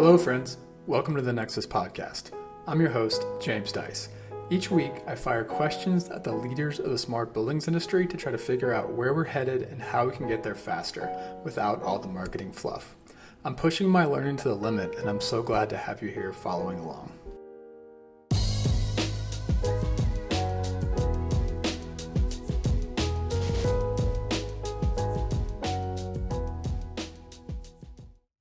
Hello, friends. Welcome to the Nexus Podcast. I'm your host, James Dice. Each week, I fire questions at the leaders of the smart buildings industry to try to figure out where we're headed and how we can get there faster without all the marketing fluff. I'm pushing my learning to the limit, and I'm so glad to have you here following along.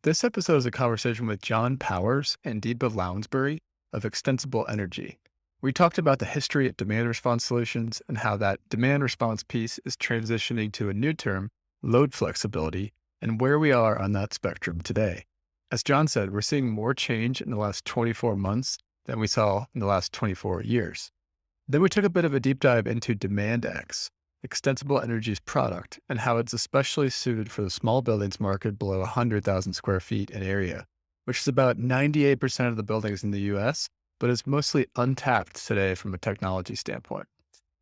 This episode is a conversation with John Powers and Deepa Lounsbury of Extensible Energy. We talked about the history of demand response solutions and how that demand response piece is transitioning to a new term, load flexibility, and where we are on that spectrum today. As John said, we're seeing more change in the last 24 months than we saw in the last 24 years. Then we took a bit of a deep dive into DemandEx, Extensible Energy's product, and how it's especially suited for the small buildings market below 100,000 square feet in area, which is about 98% of the buildings in the US, but is mostly untapped today from a technology standpoint.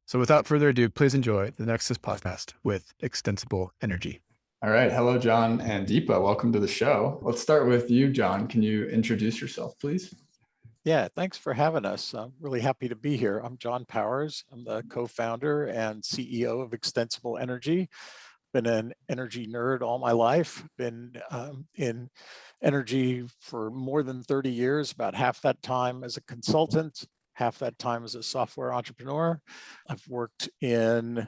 So without further ado, please enjoy the Nexus podcast with Extensible Energy. All right. Hello, John and Deepa. Welcome to the show. Let's start with you, John. Can you introduce yourself, please? Yeah, thanks for having us. I'm really happy to be here. I'm John Powers. I'm the co-founder and CEO of Extensible Energy. Been an energy nerd all my life. Been in energy for more than 30 years, about half that time as a consultant, half that time as a software entrepreneur. I've worked in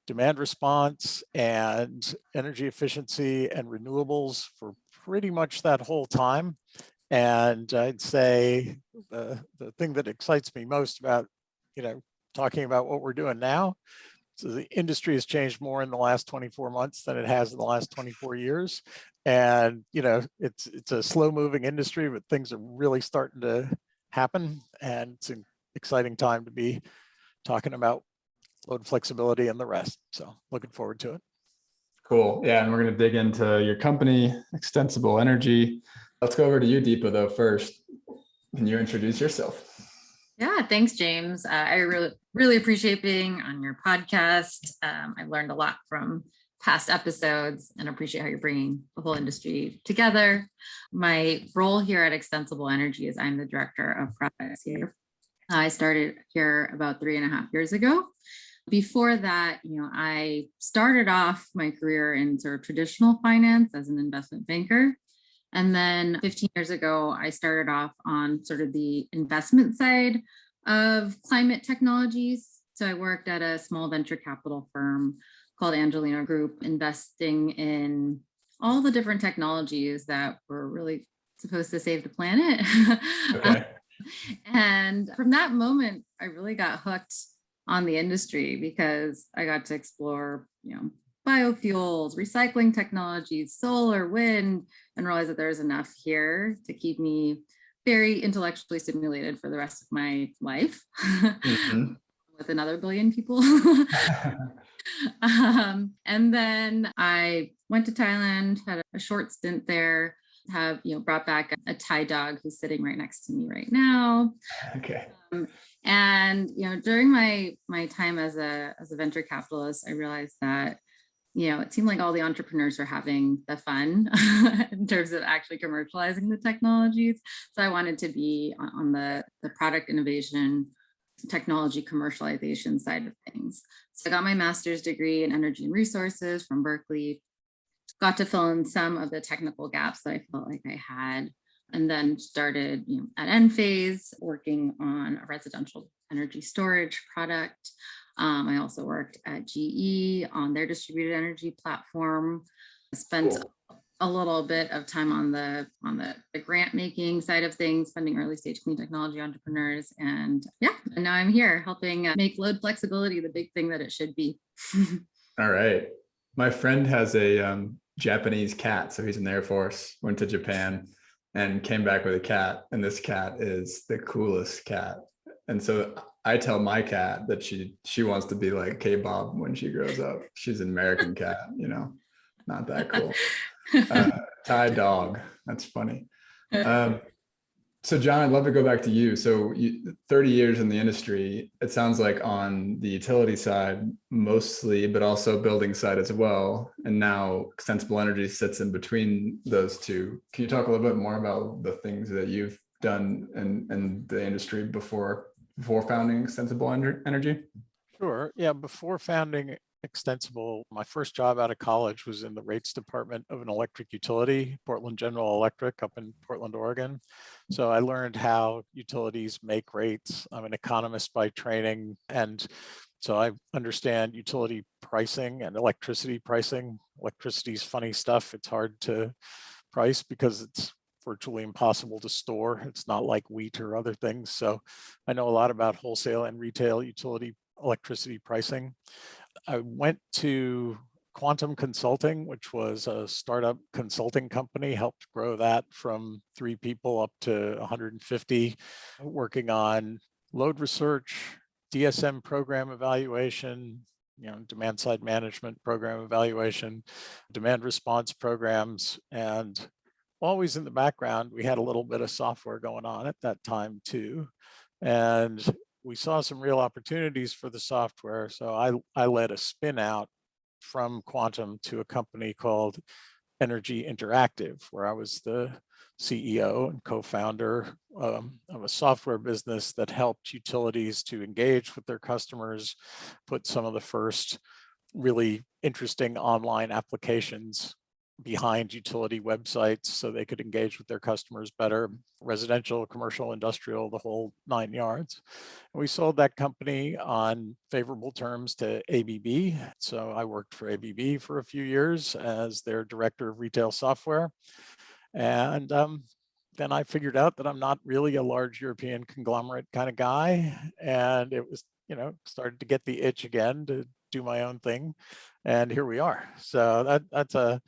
demand response and energy efficiency and renewables for pretty much that whole time. And I'd say the thing that excites me most about, talking about what we're doing now, so the industry has changed more in the last 24 months than it has in the last 24 years. And, it's a slow moving industry, but things are really starting to happen. And it's an exciting time to be talking about load flexibility and the rest. So looking forward to it. Cool. Yeah. And we're going to dig into your company, Extensible Energy. Let's go over to you, Deepa, though, first. Can you introduce yourself? Yeah, thanks, James. I really appreciate being on your podcast. I've learned a lot from past episodes and appreciate how you're bringing the whole industry together. My role here at Extensible Energy is I'm the director of products here. I started here about 3.5 years ago. Before that, I started off my career in sort of traditional finance as an investment banker. And then 15 years ago, I started off on sort of the investment side of climate technologies. So I worked at a small venture capital firm called Angelina Group, investing in all the different technologies that were really supposed to save the planet. Okay. And from that moment, I really got hooked on the industry because I got to explore, biofuels, recycling technologies, solar, wind, and realize that there's enough here to keep me very intellectually stimulated for the rest of my life with another billion people. And then I went to Thailand, had a short stint there, have brought back a Thai dog who's sitting right next to me right now. Okay. And during my time as a venture capitalist, I realized that it seemed like all the entrepreneurs were having the fun in terms of actually commercializing the technologies. So I wanted to be on the product innovation, technology commercialization side of things. So I got my master's degree in energy and resources from Berkeley, got to fill in some of the technical gaps that I felt like I had, and then started at Enphase working on a residential energy storage product. I also worked at GE on their distributed energy platform. I spent a little bit of time on the grant making side of things, funding early stage clean technology entrepreneurs. And now I'm here helping make load flexibility the big thing that it should be. All right. My friend has a Japanese cat. So he's in the Air Force, went to Japan and came back with a cat. And this cat is the coolest cat. And so I tell my cat that she wants to be like K-Bob when she grows up. She's an American cat, not that cool. Thai dog. That's funny. So John, I'd love to go back to you. So 30 years in the industry, it sounds like on the utility side mostly, but also building side as well. And now Extensible Energy sits in between those two. Can you talk a little bit more about the things that you've done in the industry before founding Extensible Energy? Sure. Yeah. Before founding Extensible, my first job out of college was in the rates department of an electric utility, Portland General Electric up in Portland, Oregon. So I learned how utilities make rates. I'm an economist by training. And so I understand utility pricing and electricity pricing. Electricity is funny stuff. It's hard to price because it's virtually impossible to store. It's not like wheat or other things. So I know a lot about wholesale and retail utility electricity pricing. I went to Quantum Consulting, which was a startup consulting company, helped grow that from 3 people up to 150, working on load research, DSM program evaluation, demand side management program evaluation, demand response programs, and always in the background, we had a little bit of software going on at that time too. And we saw some real opportunities for the software. So I led a spin out from Quantum to a company called Energy Interactive, where I was the CEO and co-founder of a software business that helped utilities to engage with their customers, put some of the first really interesting online applications behind utility websites so they could engage with their customers better, residential, commercial, industrial, the whole 9 yards. And we sold that company on favorable terms to ABB. So I worked for ABB for a few years as their director of retail software. And then I figured out that I'm not really a large European conglomerate kind of guy. And it was, started to get the itch again to do my own thing. And here we are. So that's a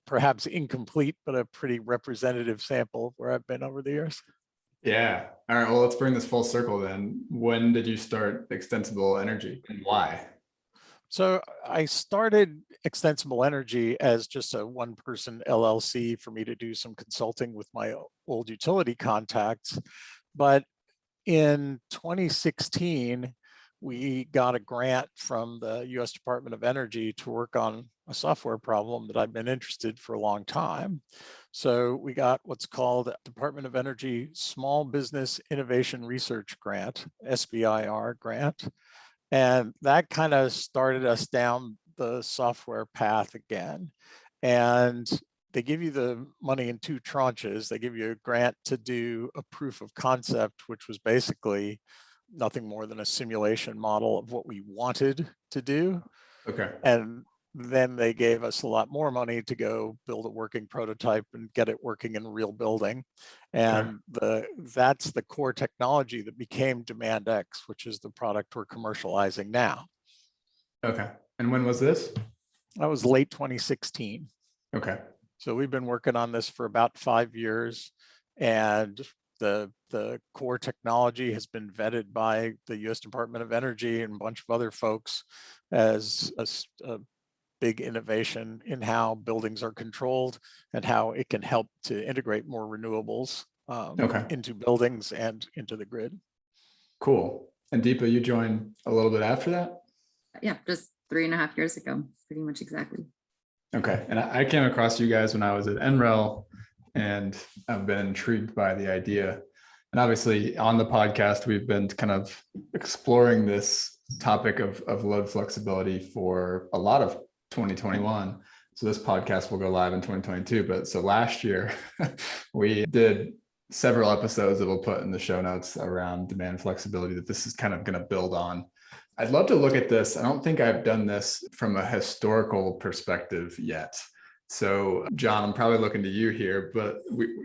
perhaps incomplete, but a pretty representative sample of where I've been over the years. Yeah. All right. Well, let's bring this full circle then. When did you start Extensible Energy and why? So I started Extensible Energy as just a one-person LLC for me to do some consulting with my old utility contacts. But in 2016, we got a grant from the US Department of Energy to work on a software problem that I've been interested for a long time. So we got what's called Department of Energy Small Business Innovation Research Grant, SBIR grant. And that kind of started us down the software path again. And they give you the money in 2 tranches. They give you a grant to do a proof of concept, which was basically nothing more than a simulation model of what we wanted to do. Okay. And then they gave us a lot more money to go build a working prototype and get it working in a real building. And that's the core technology that became DemandEx, which is the product we're commercializing now. Okay. And when was this? That was late 2016. Okay. So we've been working on this for about 5 years, and the core technology has been vetted by the US Department of Energy and a bunch of other folks as a big innovation in how buildings are controlled and how it can help to integrate more renewables into buildings and into the grid. Cool. And Deepa, you joined a little bit after that? Yeah, just 3.5 years ago, pretty much exactly. Okay. And I came across you guys when I was at NREL, and I've been intrigued by the idea. And obviously on the podcast, we've been kind of exploring this topic of load flexibility for a lot of 2021. So this podcast will go live in 2022. But so last year we did several episodes that we'll put in the show notes around demand flexibility that this is kind of going to build on. I'd love to look at this. I don't think I've done this from a historical perspective yet. So John, I'm probably looking to you here, but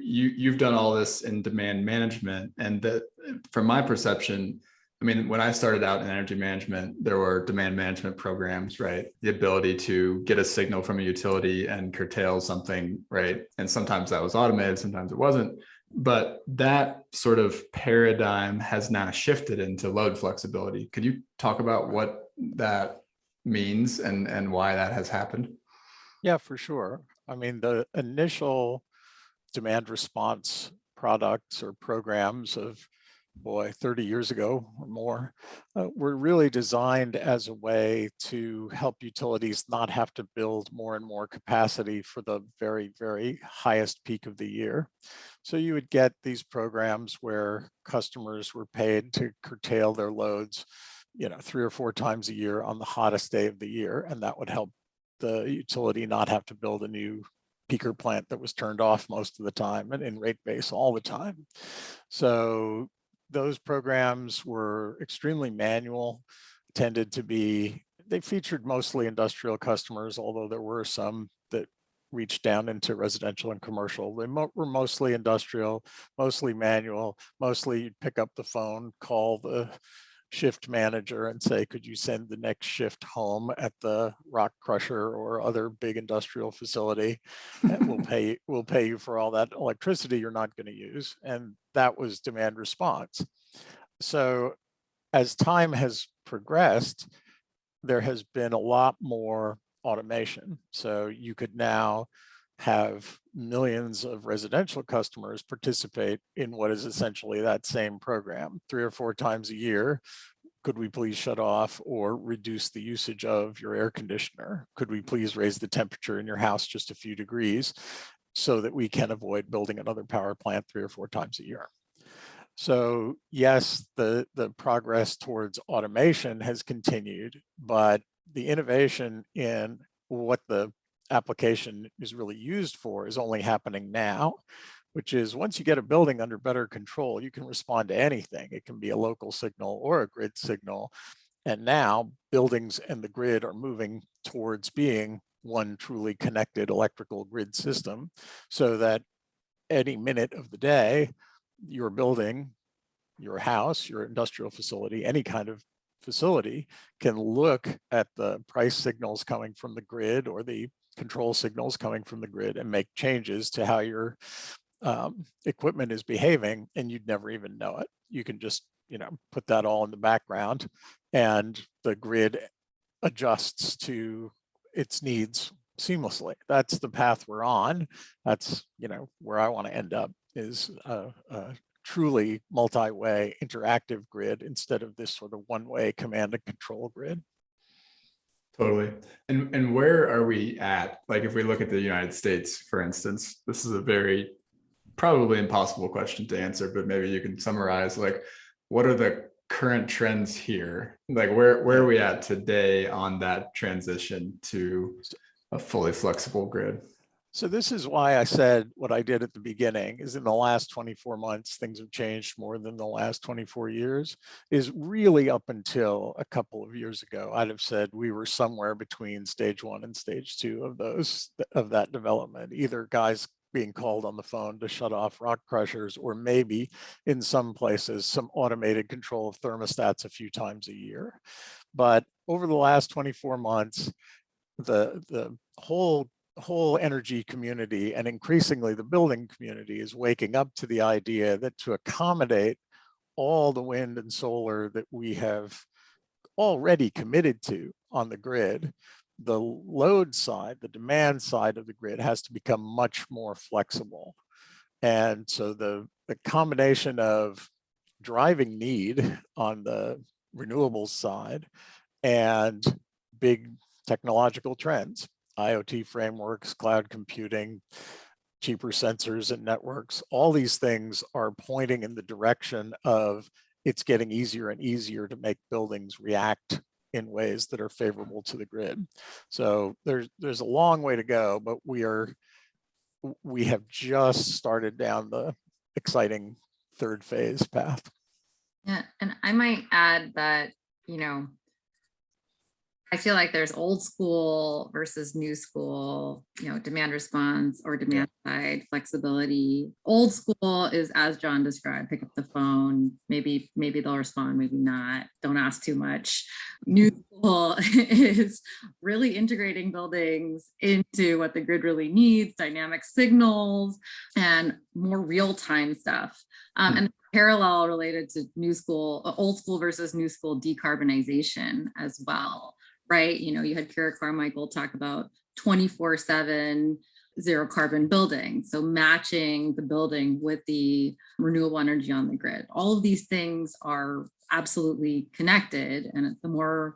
you've done all this in demand management. And that, from my perception, I mean, when I started out in energy management, there were demand management programs, right? The ability to get a signal from a utility and curtail something, right? And sometimes that was automated, sometimes it wasn't. But that sort of paradigm has now shifted into load flexibility. Could you talk about what that means and why that has happened? Yeah, for sure. I mean, the initial demand response products or programs of, boy, 30 years ago or more, were really designed as a way to help utilities not have to build more and more capacity for the very, very highest peak of the year. So you would get these programs where customers were paid to curtail their loads, 3 or 4 times a year on the hottest day of the year, and that would help the utility not have to build a new peaker plant that was turned off most of the time and in rate base all the time. So those programs were extremely manual, they featured mostly industrial customers, although there were some that reached down into residential and commercial. They were mostly industrial, mostly manual, mostly you'd pick up the phone, call the shift manager and say, could you send the next shift home at the rock crusher or other big industrial facility? And we'll pay you for all that electricity you're not going to use. And that was demand response. So as time has progressed, there has been a lot more automation. So you could now have millions of residential customers participate in what is essentially that same program 3 or 4 times a year. Could we please shut off or reduce the usage of your air conditioner? Could we please raise the temperature in your house just a few degrees so that we can avoid building another power plant 3 or 4 times a year? So yes, the progress towards automation has continued, but the innovation in what the application is really used for is only happening now, which is once you get a building under better control, you can respond to anything. It can be a local signal or a grid signal. And now buildings and the grid are moving towards being one truly connected electrical grid system, so that any minute of the day, your building, your house, your industrial facility, any kind of facility can look at the price signals coming from the grid or the control signals coming from the grid and make changes to how your equipment is behaving, and you'd never even know it. You can just, put that all in the background and the grid adjusts to its needs seamlessly. That's the path we're on. That's, where I want to end up, is a truly multi-way interactive grid instead of this sort of one-way command and control grid. Totally. And where are we at? Like if we look at the United States, for instance, this is a very probably impossible question to answer, but maybe you can summarize, like, what are the current trends here? Like where are we at today on that transition to a fully flexible grid? So this is why I said what I did at the beginning, is in the last 24 months, things have changed more than the last 24 years, is really up until a couple of years ago, I'd have said we were somewhere between stage 1 and stage 2 of that development, either guys being called on the phone to shut off rock crushers, or maybe in some places, some automated control of thermostats a few times a year. But over the last 24 months, the whole energy community, and increasingly the building community, is waking up to the idea that to accommodate all the wind and solar that we have already committed to on the grid, the load side, the demand side of the grid has to become much more flexible. And so the combination of driving need on the renewables side and big technological trends, IoT frameworks, cloud computing, cheaper sensors and networks, all these things are pointing in the direction of it's getting easier and easier to make buildings react in ways that are favorable to the grid. So there's a long way to go, but we have just started down the exciting third phase path. Yeah, and I might add that, I feel like there's old school versus new school, demand response or demand side flexibility. Old school is, as John described, pick up the phone, maybe they'll respond, maybe not, don't ask too much. New school is really integrating buildings into what the grid really needs, dynamic signals, and more real-time stuff. And parallel related to new school, old school versus new school decarbonization as well. Right, you had Kara Carmichael talk about 24/7 zero carbon building. So matching the building with the renewable energy on the grid. All of these things are absolutely connected. And the more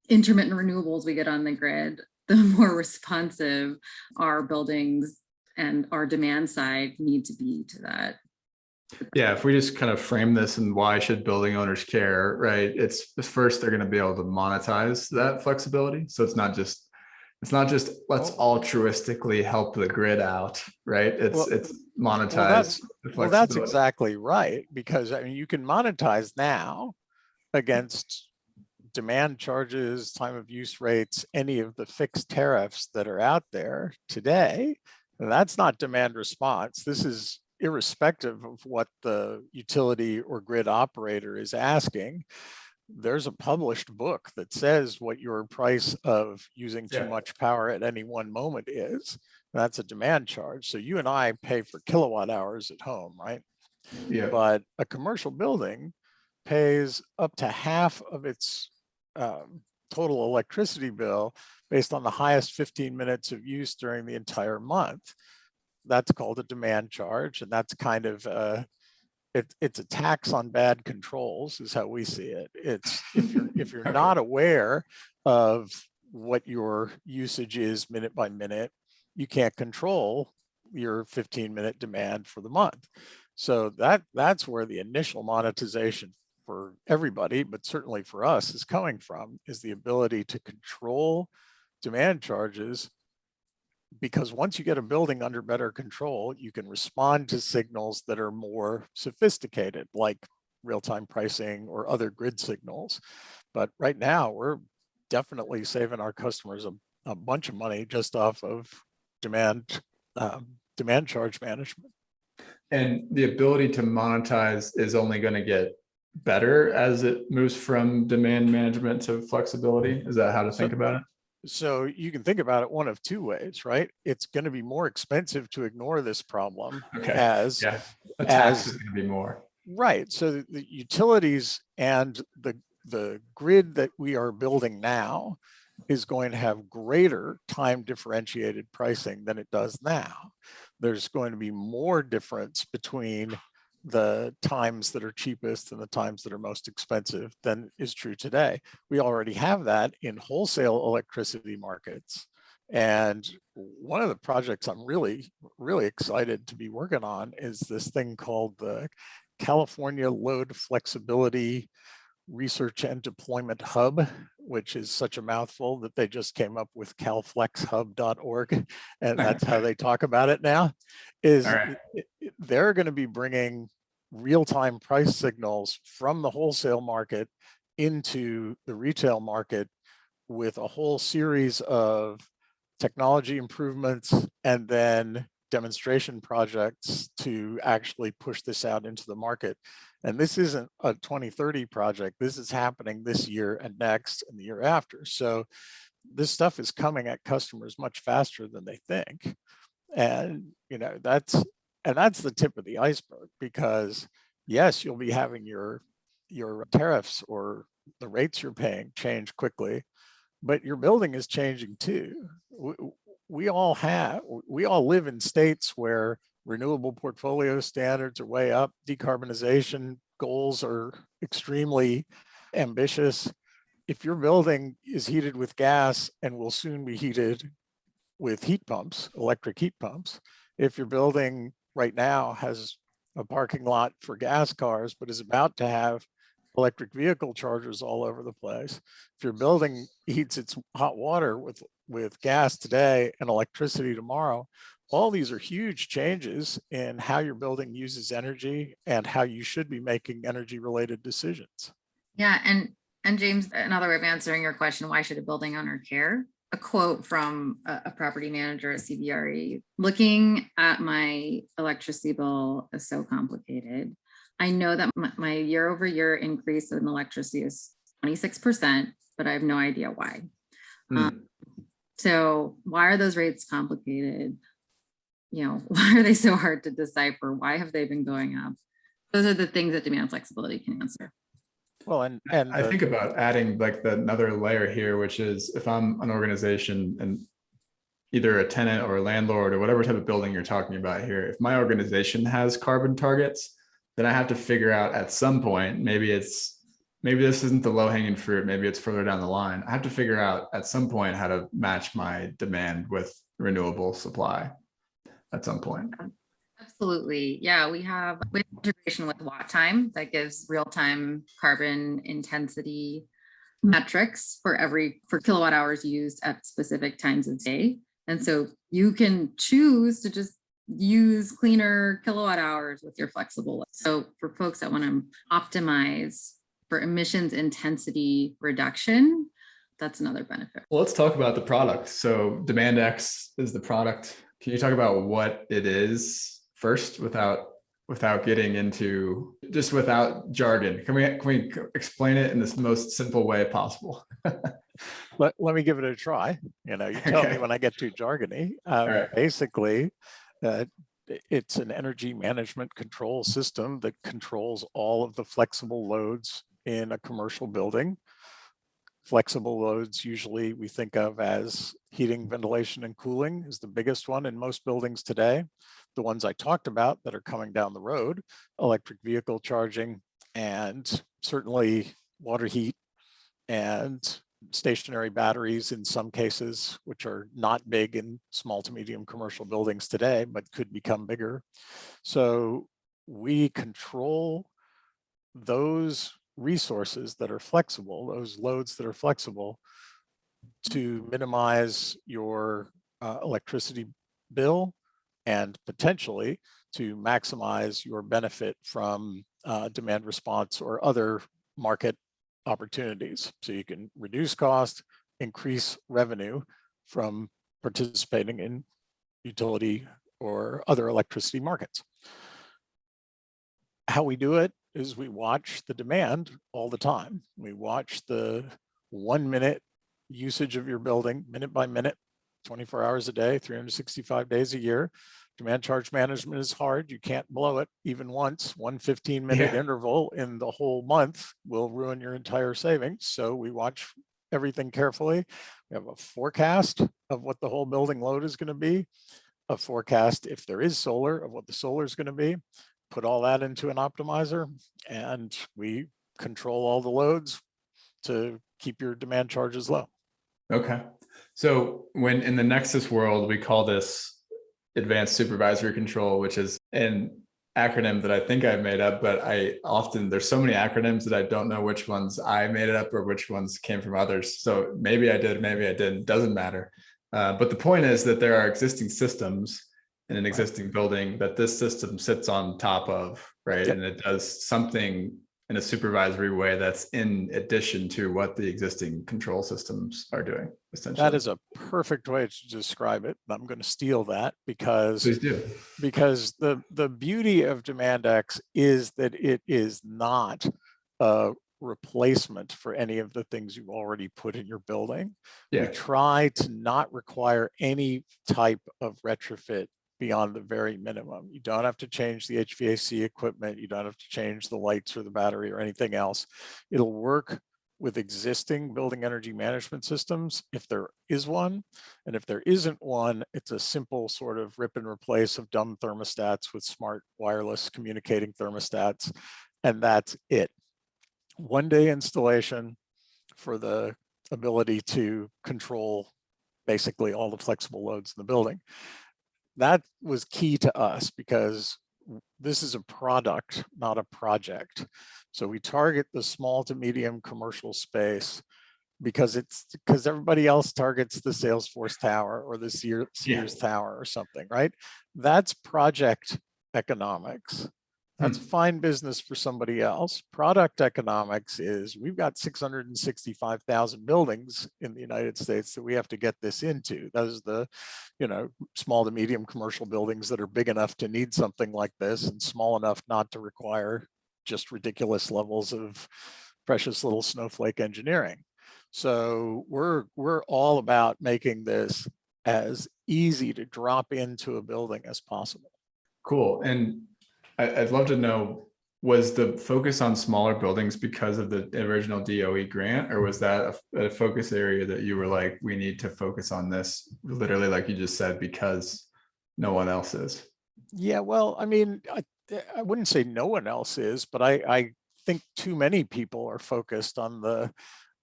intermittent renewables we get on the grid, the more responsive our buildings and our demand side need to be to that. Yeah, if we just kind of frame this and why should building owners care, right? It's first, they're going to be able to monetize that flexibility. So it's not just let's altruistically help the grid out, right? It's monetize the well, that's flexibility. exactly right, because I mean, you can monetize now against demand charges, time of use rates, any of the fixed tariffs that are out there today. And that's not demand response. This is irrespective of what the utility or grid operator is asking. There's a published book that says what your price of using too much power at any one moment is. That's a demand charge. So you and I pay for kilowatt hours at home, right? Yeah. But a commercial building pays up to half of its total electricity bill based on the highest 15 minutes of use during the entire month. That's called a demand charge, and that's kind of it's a tax on bad controls, is how we see it. It's if you're not aware of what your usage is minute by minute, you can't control your 15-minute demand for the month. So that's where the initial monetization for everybody, but certainly for us, is coming from, is the ability to control demand charges. Because once you get a building under better control, you can respond to signals that are more sophisticated, like real-time pricing or other grid signals. But right now, we're definitely saving our customers a bunch of money just off of demand charge management. And the ability to monetize is only going to get better as it moves from demand management to flexibility. Is that how to think about it? So you can think about it one of two ways, right? It's going to be more expensive to ignore this problem as the tax is going to be more. Right. So the utilities and the grid that we are building now is going to have greater time differentiated pricing than it does now. There's going to be more difference between the times that are cheapest and the times that are most expensive than is true today. We already have that in wholesale electricity markets. And one of the projects I'm really, really excited to be working on is this thing called the California Load Flexibility Research and Deployment Hub, which is such a mouthful that they just came up with calflexhub.org, and that's how they talk about it now. They're going to be bringing real-time price signals from the wholesale market into the retail market with a whole series of technology improvements and then demonstration projects to actually push this out into the market. And this isn't a 2030 project. This is happening this year and next and the year after. So this stuff is coming at customers much faster than they think. And that's the tip of the iceberg, because yes, you'll be having your tariffs or the rates you're paying change quickly, but your building is changing too. We all live in states where renewable portfolio standards are way up. Decarbonization goals are extremely ambitious. If your building is heated with gas and will soon be heated with heat pumps, electric heat pumps, if your building right now has a parking lot for gas cars, but is about to have electric vehicle chargers all over the place, if your building heats its hot water with gas today and electricity tomorrow, all these are huge changes in how your building uses energy and how you should be making energy related decisions. Yeah, and James, another way of answering your question, why should a building owner care? A quote from a property manager at CBRE: looking at my electricity bill is so complicated. I know that my year over year increase in electricity is 26%, but I have no idea why. So why are those rates complicated? Why are they so hard to decipher? Why have they been going up? Those are the things that demand flexibility can answer. Well, and I think about adding like another layer here, which is if I'm an organization and either a tenant or a landlord or whatever type of building you're talking about here, if my organization has carbon targets, then I have to figure out at some point, maybe this isn't the low-hanging fruit, maybe it's further down the line. I have to figure out at some point how to match my demand with renewable supply at some point. Absolutely. Yeah, we have integration with Watt Time that gives real-time carbon intensity metrics for kilowatt hours used at specific times of day. And so you can choose to just use cleaner kilowatt hours with your flexible. So for folks that want to optimize for emissions intensity reduction, that's another benefit. Well, let's talk about the product. So DemandEx is the product. Can you talk about what it is first without getting into, just without jargon? Can we explain it in the most simple way possible? Let me give it a try. You tell me when I get too jargony. Right. Basically, it's an energy management control system that controls all of the flexible loads in a commercial building. Flexible loads usually we think of as heating, ventilation, and cooling is the biggest one in most buildings today. The ones I talked about that are coming down the road, electric vehicle charging, and certainly water heat and stationary batteries in some cases, which are not big in small to medium commercial buildings today, but could become bigger. So we control those resources that are flexible, those loads that are flexible, to minimize your electricity bill and potentially to maximize your benefit from demand response or other market opportunities. So you can reduce cost, increase revenue from participating in utility or other electricity markets. How we do it is we watch the demand all the time. We watch the 1 minute usage of your building, minute by minute, 24 hours a day, 365 days a year. Demand charge management is hard. You can't blow it even once. One 15-minute interval in the whole month will ruin your entire savings. So we watch everything carefully. We have a forecast of what the whole building load is going to be, a forecast, if there is solar, of what the solar is going to be. Put all that into an optimizer, and we control all the loads to keep your demand charges low. Okay. So when in the Nexus world, we call this advanced supervisory control, which is an acronym that I think I made up, but there's so many acronyms that I don't know which ones I made it up or which ones came from others. So maybe I did, maybe I didn't, doesn't matter. But the point is that there are existing systems in an existing building that this system sits on top of, right? Yep. And it does something in a supervisory way that's in addition to what the existing control systems are doing, essentially. That is a perfect way to describe it. I'm going to steal that because Please do. Because the beauty of DemandEx is that it is not a replacement for any of the things you've already put in your building. Yeah. We try to not require any type of retrofit beyond the very minimum. You don't have to change the HVAC equipment. You don't have to change the lights or the battery or anything else. It'll work with existing building energy management systems, if there is one. And if there isn't one, it's a simple sort of rip and replace of dumb thermostats with smart wireless communicating thermostats. And that's it. 1 day installation for the ability to control basically all the flexible loads in the building. That was key to us because this is a product, not a project. So we target the small to medium commercial space because everybody else targets the Salesforce tower or the Sears tower or something, right? That's project economics. That's fine business for somebody else. Product economics is we've got 665,000 buildings in the United States that we have to get this into. Those are the, small to medium commercial buildings that are big enough to need something like this and small enough not to require just ridiculous levels of precious little snowflake engineering. So we're all about making this as easy to drop into a building as possible. Cool. And I'd love to know was the focus on smaller buildings because of the original DOE grant, or was that a focus area that you were like, we need to focus on this, literally, like you just said, because no one else is? Yeah, well, I mean, I wouldn't say no one else is, but I think too many people are focused on the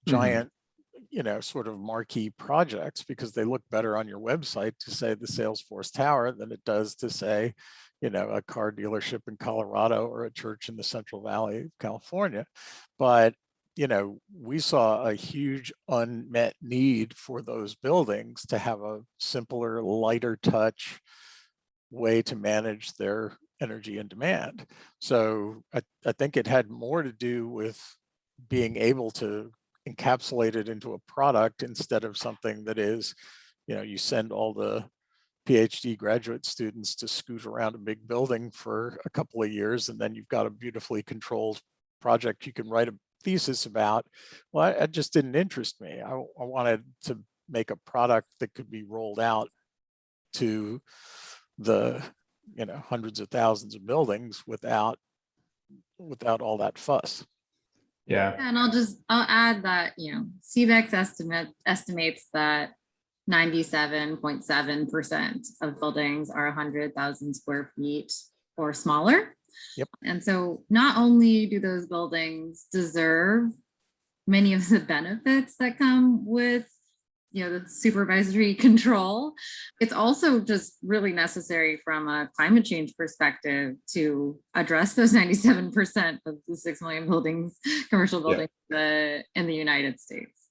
giant, sort of marquee projects because they look better on your website to say the Salesforce Tower than it does to say, a car dealership in Colorado or a church in the Central Valley of California. But, we saw a huge unmet need for those buildings to have a simpler, lighter touch way to manage their energy and demand. So I think it had more to do with being able to encapsulate it into a product instead of something that is, you send all the PhD graduate students to scoot around a big building for a couple of years, and then you've got a beautifully controlled project you can write a thesis about. Well, it just didn't interest me. I wanted to make a product that could be rolled out to the hundreds of thousands of buildings without all that fuss. Yeah. And I'll add that, CBEX estimates that 97.7% of buildings are 100,000 square feet or smaller. Yep. And so not only do those buildings deserve many of the benefits that come with the supervisory control, it's also just really necessary from a climate change perspective to address those 97% of the 6 million buildings, commercial buildings in the United States.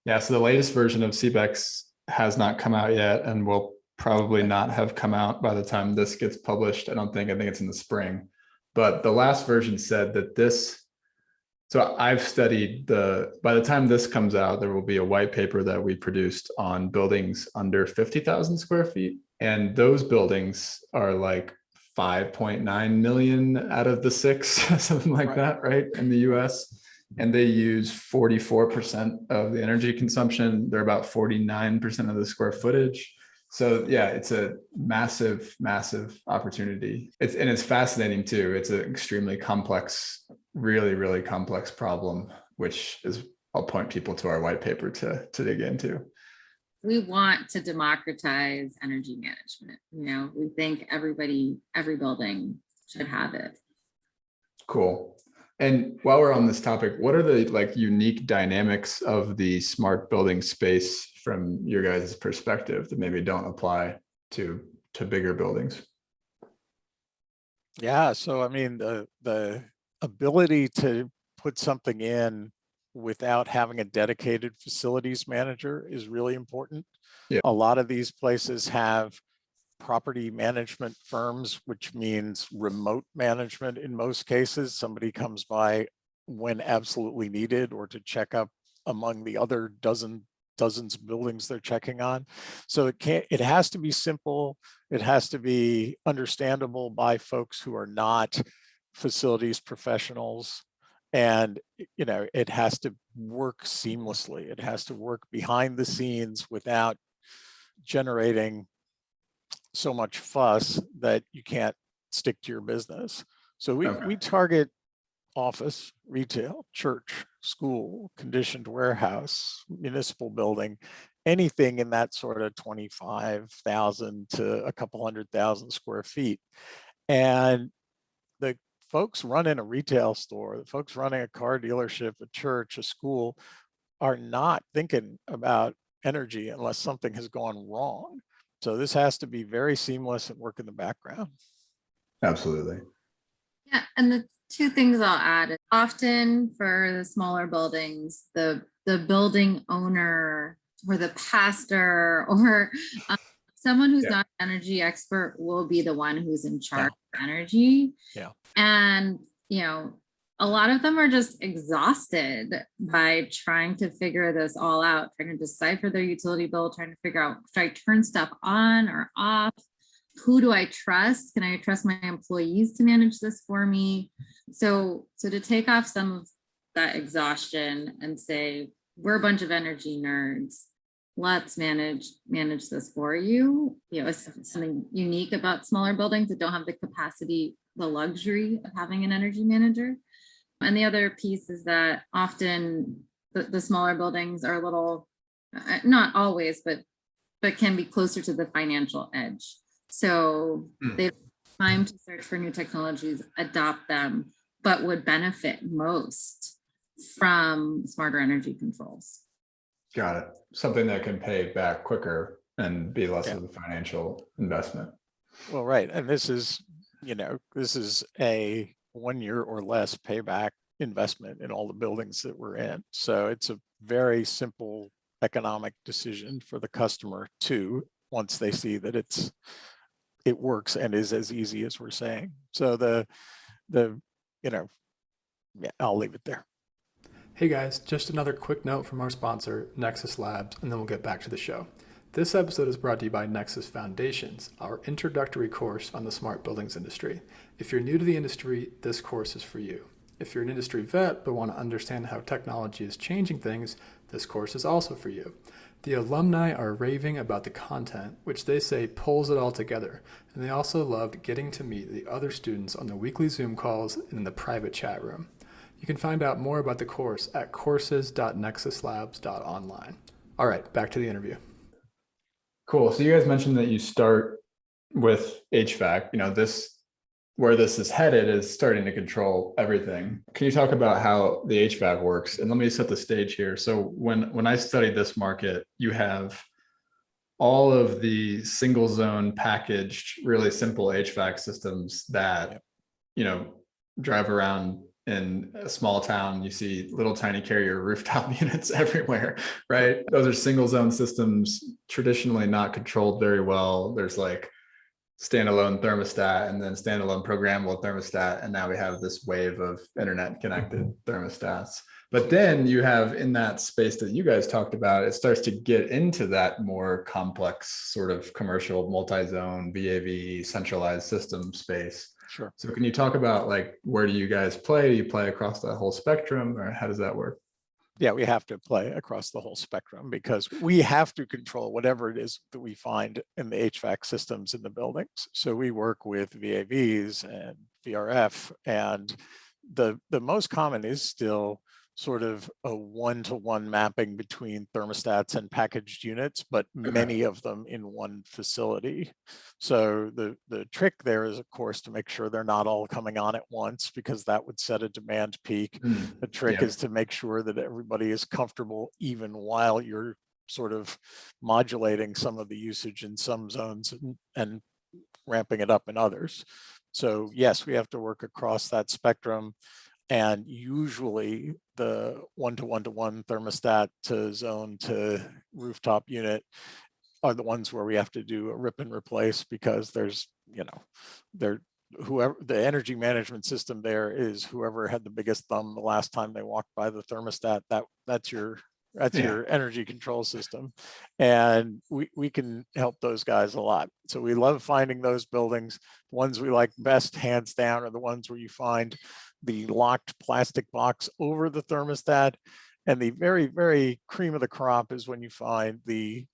Yeah, so the latest version of CBEX has not come out yet and will probably not have come out by the time this gets published. I think it's in the spring. But the last version said that so I've studied by the time this comes out, there will be a white paper that we produced on buildings under 50,000 square feet. And those buildings are like 5.9 million out of the 6, something like that, right? In the US. And they use 44% of the energy consumption. They're about 49% of the square footage. So yeah, it's a massive, massive opportunity. It's fascinating too. It's an extremely complex, really, really complex problem, which is, I'll point people to our white paper to dig into. We want to democratize energy management. We think every building should have it. Cool. And while we're on this topic, what are the unique dynamics of the smart building space from your guys' perspective that maybe don't apply to bigger buildings? Yeah, so I mean, the ability to put something in without having a dedicated facilities manager is really important. Yeah. A lot of these places have property management firms, which means remote management in most cases. Somebody comes by when absolutely needed or to check up among the other dozens of buildings they're checking on. So it has to be simple. It has to be understandable by folks who are not facilities professionals. And, it has to work seamlessly. It has to work behind the scenes without generating so much fuss that you can't stick to your business. So we target office, retail, church, school, conditioned warehouse, municipal building, anything in that sort of 25,000 to a couple 100,000 square feet. And the folks running a retail store, the folks running a car dealership, a church, a school are not thinking about energy unless something has gone wrong. So this has to be very seamless and work in the background. Absolutely. Yeah, and the two things I'll add is often for the smaller buildings, the building owner or the pastor or someone who's not an energy expert will be the one who's in charge of energy. Yeah. And, a lot of them are just exhausted by trying to figure this all out, trying to decipher their utility bill, trying to figure out, should I turn stuff on or off? Who do I trust? Can I trust my employees to manage this for me? So to take off some of that exhaustion and say, we're a bunch of energy nerds, let's manage this for you. It's something unique about smaller buildings that don't have the capacity the luxury of having an energy manager. And the other piece is that often the smaller buildings are a little, not always, but can be closer to the financial edge. So they've time to search for new technologies, adopt them, but would benefit most from smarter energy controls. Got it. Something that can pay back quicker and be less Yeah. of a financial investment. Well, right. And this is, this is a 1 year or less payback investment in all the buildings that we're in. So it's a very simple economic decision for the customer too, once they see that it works and is as easy as we're saying. So yeah, I'll leave it there. Hey guys, just another quick note from our sponsor, Nexus Labs, and then we'll get back to the show. This episode is brought to you by Nexus Foundations, our introductory course on the smart buildings industry. If you're new to the industry, this course is for you. If you're an industry vet but want to understand how technology is changing things, this course is also for you. The alumni are raving about the content, which they say pulls it all together, and they also loved getting to meet the other students on the weekly Zoom calls and in the private chat room. You can find out more about the course at courses.nexuslabs.online. All right, back to the interview. Cool. So you guys mentioned that you start with HVAC. Where this is headed is starting to control everything. Can you talk about how the HVAC works? And let me set the stage here. So when I studied this market, you have all of the single zone packaged, really simple HVAC systems that, drive around in a small town. You see little tiny carrier rooftop units everywhere, right? Those are single zone systems, traditionally not controlled very well. There's like standalone thermostat and then standalone programmable thermostat. And now we have this wave of internet connected thermostats. But then you have, in that space that you guys talked about, it starts to get into that more complex sort of commercial multi-zone VAV centralized system space. Sure. So can you talk about where do you guys play? Do you play across the whole spectrum, or how does that work? Yeah, we have to play across the whole spectrum because we have to control whatever it is that we find in the HVAC systems in the buildings. So we work with VAVs and VRF, and the most common is still sort of a one-to-one mapping between thermostats and packaged units, but many of them in one facility. So the trick there is, of course, to make sure they're not all coming on at once, because that would set a demand peak. The trick is to make sure that everybody is comfortable even while you're sort of modulating some of the usage in some zones and ramping it up in others. So yes, we have to work across that spectrum. And usually the one-to-one-to-one thermostat to zone to rooftop unit are the ones where we have to do a rip and replace, because there's, whoever the energy management system there is, whoever had the biggest thumb the last time they walked by the thermostat, that's your energy control system. And we can help those guys a lot. So we love finding those buildings. The ones we like best, hands down, are the ones where you find the locked plastic box over the thermostat. And the very, very cream of the crop is when you find the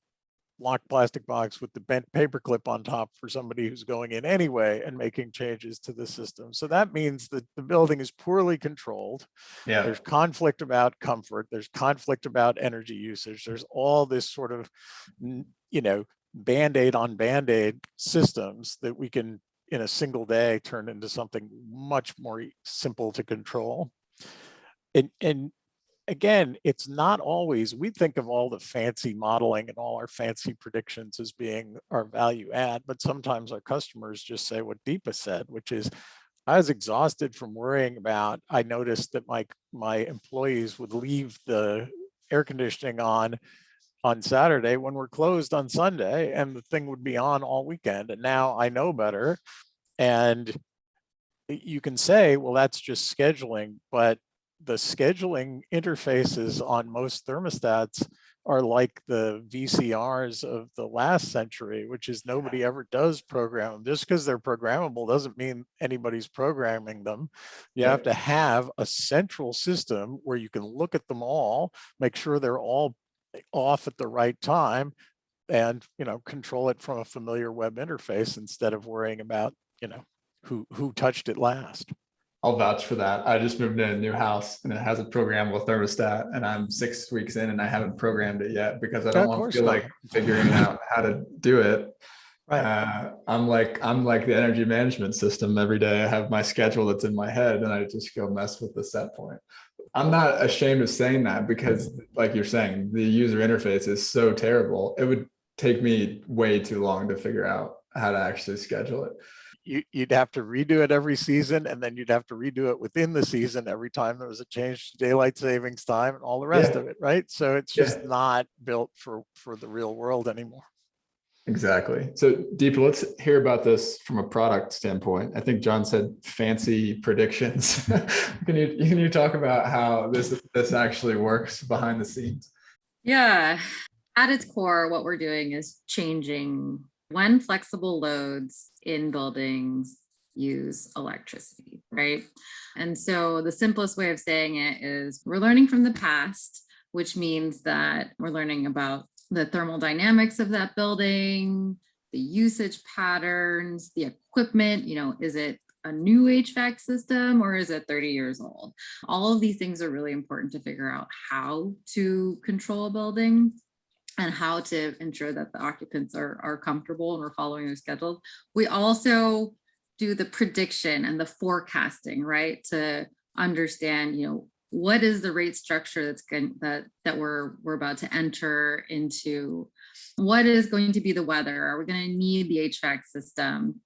locked plastic box with the bent paper clip on top for somebody who's going in anyway and making changes to the system. So that means that the building is poorly controlled. Yeah. There's conflict about comfort. There's conflict about energy usage. There's all this sort of, Band-Aid on Band-Aid systems that we can, in a single day, turn into something much more simple to control. And again, it's not always, we think of all the fancy modeling and all our fancy predictions as being our value add, but sometimes our customers just say what Deepa said, which is, I was exhausted from worrying about, I noticed that my employees would leave the air conditioning on Saturday when we're closed on Sunday, and the thing would be on all weekend. And now I know better. And you can say, well, that's just scheduling, but the scheduling interfaces on most thermostats are like the VCRs of the last century, which is nobody ever does program them. Just because they're programmable doesn't mean anybody's programming them. You have to have a central system where you can look at them all, make sure they're all off at the right time, and control it from a familiar web interface instead of worrying about who touched it last. I'll vouch for that. I just moved in a new house and it has a programmable thermostat, and I'm 6 weeks in and I haven't programmed it yet because I don't Of want to course feel not. like figuring out how to do it. Right. I'm like the energy management system. Every day I have my schedule that's in my head and I just go mess with the set point. I'm not ashamed of saying that because, like you're saying, the user interface is so terrible. It would take me way too long to figure out how to actually schedule it. You'd have to redo it every season, and then you'd have to redo it within the season every time there was a change to daylight savings time and all the rest of it, right? So it's just not built for the real world anymore. Exactly. So Deepa, let's hear about this from a product standpoint. I think John said fancy predictions. Can you talk about how this actually works behind the scenes? Yeah. At its core, what we're doing is changing when flexible loads in buildings use electricity, right? And so the simplest way of saying it is we're learning from the past, which means that we're learning about the thermal dynamics of that building, the usage patterns, the equipment, is it a new HVAC system or is it 30 years old? All of these things are really important to figure out how to control a building and how to ensure that the occupants are comfortable and we're following their schedules. We also do the prediction and the forecasting, right? To understand, what is the rate structure that we're about to enter into? What is going to be the weather? Are we going to need the HVAC system?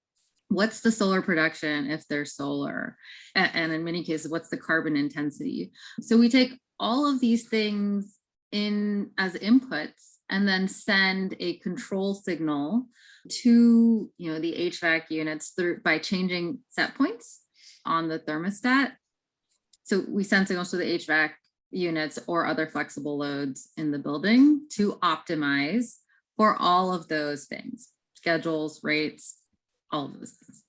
What's the solar production if there's solar? And in many cases, what's the carbon intensity? So we take all of these things in as inputs and then send a control signal to the HVAC units by changing set points on the thermostat. So we send signals to the HVAC units or other flexible loads in the building to optimize for all of those things: schedules, rates, all of those things.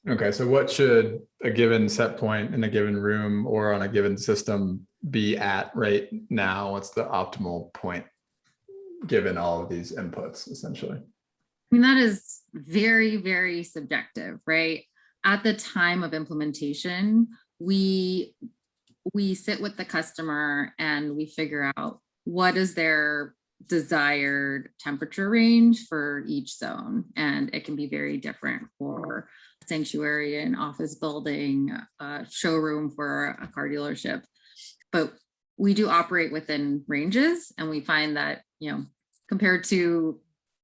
Okay, so what should a given set point in a given room or on a given system be at right now? What's the optimal point given all of these inputs, essentially? I mean, that is very, very subjective, right? At the time of implementation, we sit with the customer and we figure out what is their desired temperature range for each zone. And it can be very different for a sanctuary, an office building, a showroom for a car dealership. But we do operate within ranges, and we find that, compared to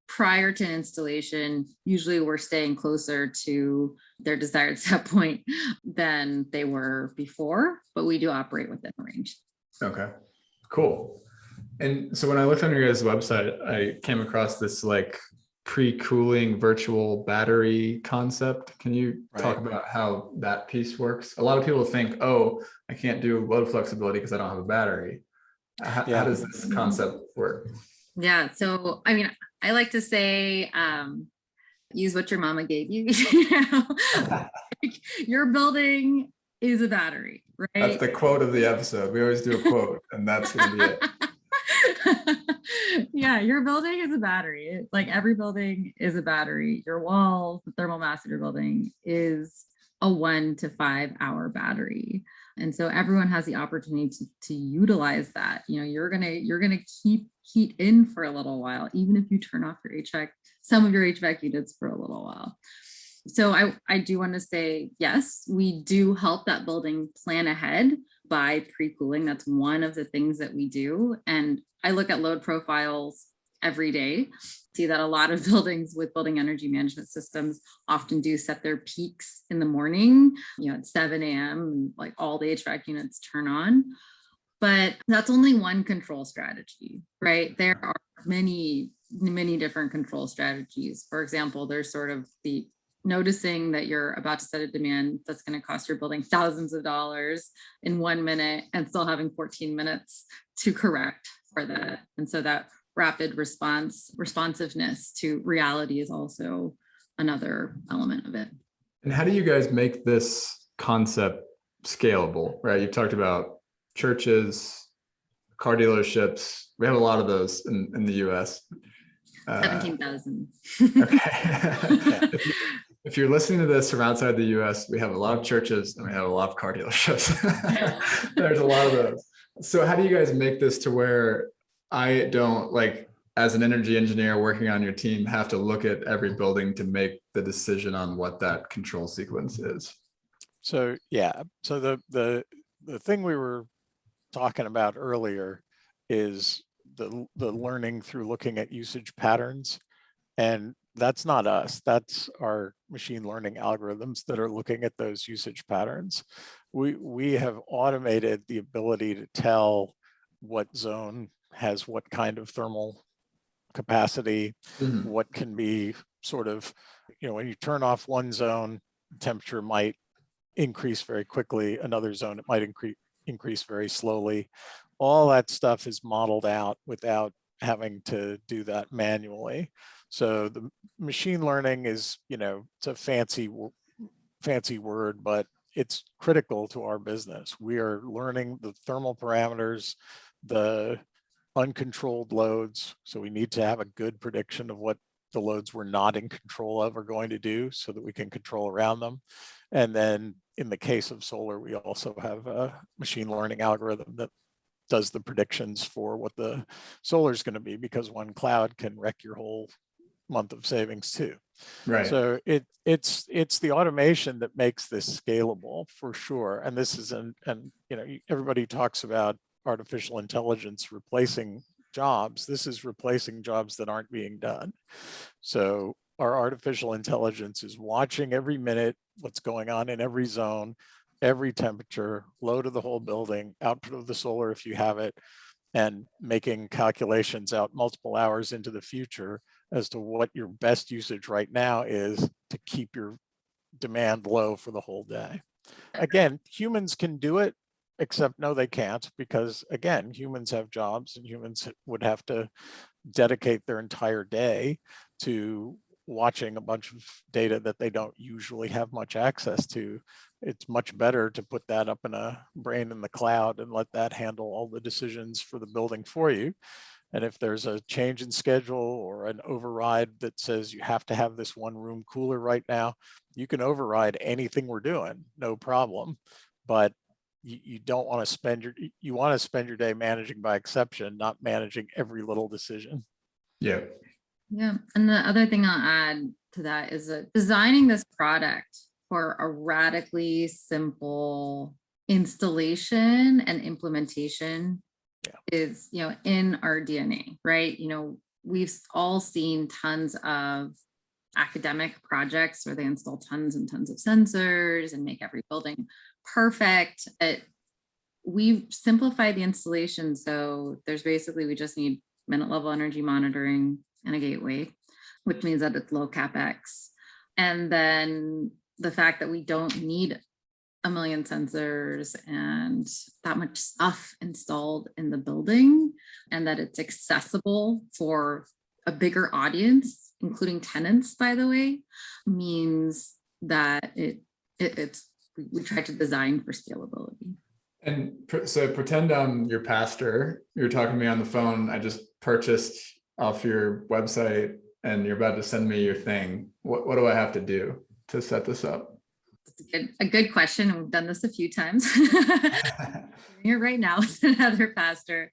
prior to installation, usually we're staying closer to their desired set point than they were before, but we do operate within a range. Okay, cool. And so when I looked on your guys' website, I came across this like pre-cooling virtual battery concept. Can you talk about how that piece works? A lot of people think, oh, I can't do load flexibility because I don't have a battery. How does this concept work? Yeah, so I mean, I like to say, use what your mama gave you. Your building is a battery, right? That's the quote of the episode. We always do a quote, and that's gonna be it. Yeah, your building is a battery. Like every building is a battery. Your walls, the thermal mass of your building is a 1 to 5 hour battery. And so everyone has the opportunity to utilize that. You're gonna keep heat in for a little while, even if you turn off your HVAC, some of your HVAC units for a little while. So I do want to say, yes, we do help that building plan ahead by pre-cooling. That's one of the things that we do. And I look at load profiles every day, see that a lot of buildings with building energy management systems often do set their peaks in the morning, at 7 a.m., like all the HVAC units turn on. But that's only one control strategy, right? There are many, many different control strategies. For example, there's sort of the noticing that you're about to set a demand that's going to cost your building thousands of dollars in 1 minute and still having 14 minutes to correct for that. And so that rapid responsiveness to reality is also another element of it. And how do you guys make this concept scalable, right? You've talked about churches, car dealerships. We have a lot of those in the US. 17,000. Okay. if you're listening to this from outside the US, we have a lot of churches and we have a lot of car dealerships. There's a lot of those. So how do you guys make this to where I don't, like, as an energy engineer working on your team, have to look at every building to make the decision on what that control sequence is? So yeah, so the thing we were talking about earlier is the learning through looking at usage patterns. And that's not us, that's our machine learning algorithms that are looking at those usage patterns. We have automated the ability to tell what zone has what kind of thermal capacity, what can be sort of, when you turn off one zone, temperature might increase very quickly, another zone it might increase very slowly. All that stuff is modeled out without having to do that manually. So the machine learning is, it's a fancy word, but it's critical to our business. We are learning the thermal parameters, the uncontrolled loads. So we need to have a good prediction of what the loads we're not in control of are going to do so that we can control around them. And then in the case of solar, we also have a machine learning algorithm that does the predictions for what the solar is going to be, because one cloud can wreck your whole month of savings too. Right. So it's the automation that makes this scalable for sure. And this is everybody talks about artificial intelligence replacing jobs. This is replacing jobs that aren't being done. So our artificial intelligence is watching every minute what's going on in every zone, every temperature, load of the whole building, output of the solar if you have it, and making calculations out multiple hours into the future as to what your best usage right now is to keep your demand low for the whole day. Again, humans can do it, except no, they can't, because again, humans have jobs and humans would have to dedicate their entire day to watching a bunch of data that they don't usually have much access to. It's much better to put that up in a brain in the cloud and let that handle all the decisions for the building for you. And if there's a change in schedule or an override that says you have to have this one room cooler right now, you can override anything we're doing, no problem. But you don't want to spend you want to spend your day managing by exception, not managing every little decision. Yeah. Yeah. And the other thing I'll add to that is that designing this product for a radically simple installation and implementation is, in our DNA, right? We've all seen tons of academic projects where they install tons and tons of sensors and make every building perfect. We've simplified the installation. So we just need minute level energy monitoring and a gateway, which means that it's low CapEx. And then the fact that we don't need a million sensors and that much stuff installed in the building, and that it's accessible for a bigger audience, including tenants, by the way, means that we try to design for scalability. And so pretend I'm your pastor, you're talking to me on the phone, I just purchased off your website and you're about to send me your thing. What do I have to do to set this up? It's a good question. We've done this a few times. Here right now with another pastor.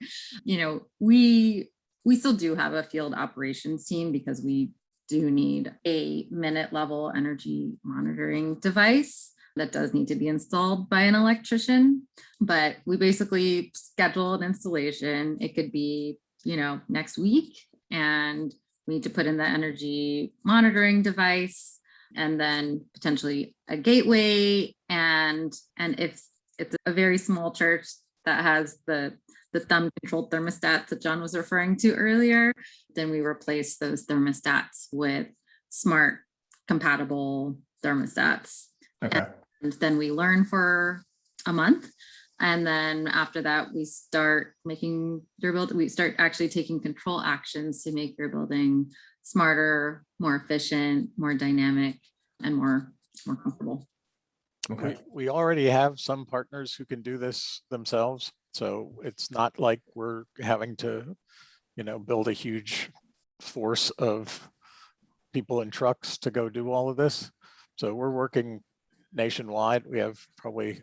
We still do have a field operations team because we do need a minute level energy monitoring device that does need to be installed by an electrician. But we basically schedule an installation. It could be, next week, and we need to put in the energy monitoring device, and then potentially a gateway. And if it's a very small church that has the thumb controlled thermostats that John was referring to earlier, then we replace those thermostats with smart compatible thermostats. Okay. And then we learn for a month. And then after that, we start actually taking control actions to make your building smarter, more efficient, more dynamic, and more comfortable. Okay. We already have some partners who can do this themselves. So it's not like we're having to, build a huge force of people in trucks to go do all of this. So we're working nationwide. We have probably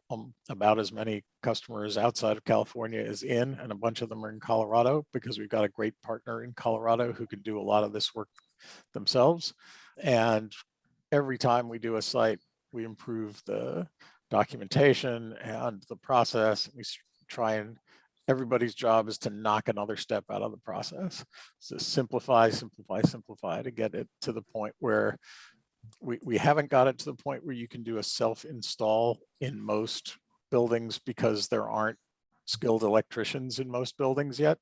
about as many customers outside of California as in, and a bunch of them are in Colorado because we've got a great partner in Colorado who can do a lot of this work themselves. And every time we do a site, we improve the documentation and the process. We try and everybody's job is to knock another step out of the process. So simplify, simplify, simplify to get it to the point where we haven't got it to the point where you can do a self-install in most buildings because there aren't skilled electricians in most buildings yet.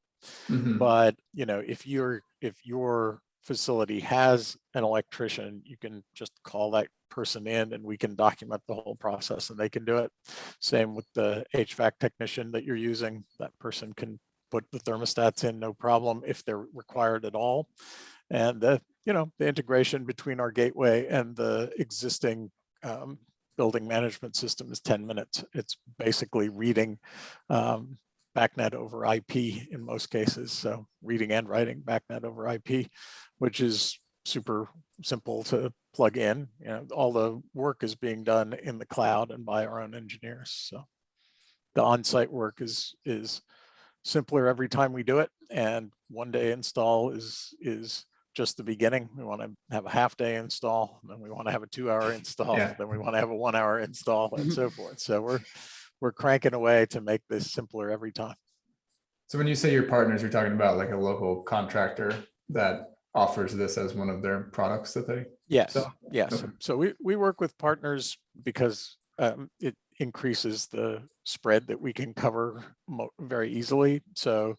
But if your facility has an electrician, you can just call that person in and we can document the whole process and they can do it. Same with the HVAC technician that you're using. That person can put the thermostats in, no problem, if they're required at all. And the integration between our gateway and the existing building management system is 10 minutes. It's basically reading BACnet over IP in most cases. So reading and writing BACnet over IP, which is super simple to plug in. All the work is being done in the cloud and by our own engineers. So the on-site work is simpler every time we do it. And one day install is just the beginning. We want to have a half-day install, then we want to have a 2-hour install, then we want to have a 1-hour install, and so forth. So we're cranking away to make this simpler every time. So when you say your partners, you're talking about like a local contractor that offers this as one of their products that they sell? Yes. Okay. So we work with partners because it increases the spread that we can cover very easily. So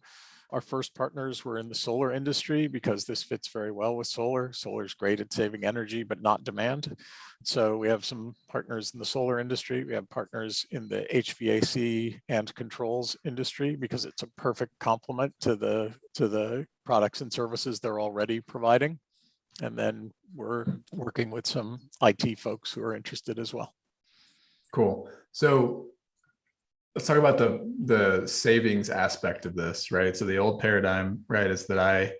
our first partners were in the solar industry because this fits very well with solar. Solar is great at saving energy, but not demand. So we have some partners in the solar industry. We have partners in the HVAC and controls industry because it's a perfect complement to the products and services they're already providing. And then we're working with some IT folks who are interested as well. Cool. So let's talk about the savings aspect of this, right? So the old paradigm, right, is that I